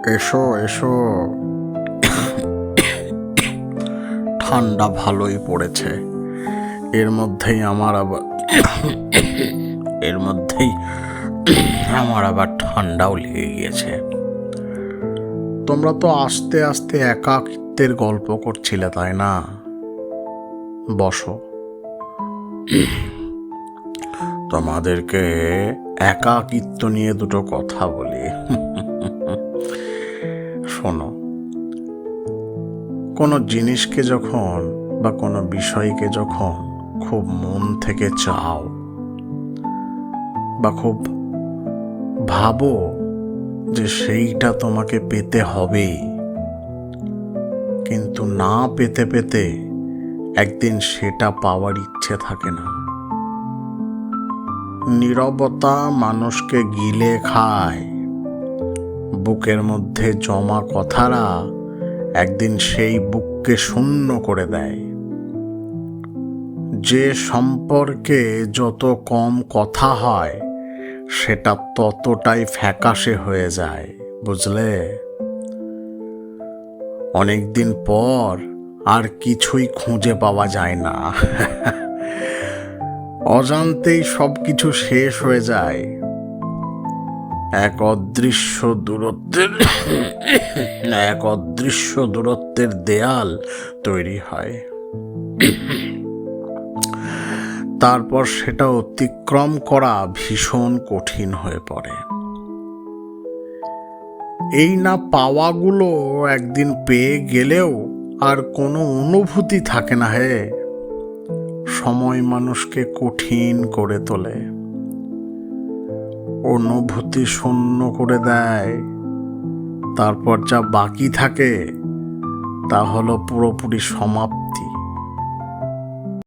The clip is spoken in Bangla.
এসো এসো, ঠান্ডা ভালোই পড়েছে। এর মধ্যেই আমার আবার এর মধ্যেই আমার আবার ঠান্ডাও লেগে গিয়েছে। তোমরা তো আস্তে আস্তে একাকিত্বের গল্প করছিলে, তাই না? বসো, তোমাদেরকে একাকিত্ব নিয়ে দুটো কথা বলি। শোনো, কোনো জিনিসকে যখন বা কোনো বিষয়কে যখন খুব মন থেকে চাও বা খুব ভাবো যে সেইটা তোমাকে পেতে হবেই, কিন্তু না পেতে পেতে একদিন সেটা পাওয়ার ইচ্ছে থাকে না। নীরবতা মানুষকে গিলে খায়। বুকের মধ্যে জমা কথারা একদিন সেই বুককে শূন্য করে দেয়। যে সম্পর্কে যত কম কথা হয় সেটা ততটাই ফ্যাকাশে হয়ে যায়, বুঝলে? অনেকদিন পর আর কিছুই খুঁজে পাওয়া যায় না। অজান্তেই সবকিছু শেষ হয়ে যায়। এক অদৃশ্য দূরত্বের দেয়াল তৈরি হয়। তারপর সেটা অতিক্রম করা ভীষণ কঠিন হয়ে পড়ে। এই না পাওয়াগুলো একদিন পেয়ে গেলেও আর কোনো অনুভূতি থাকে না। হে, সময় মানুষকে কঠিন করে তোলে, অনুভূতি শূন্য করে দেয়। তারপর যা বাকি থাকে তা হলো পুরোপুরি সমাপ্তি।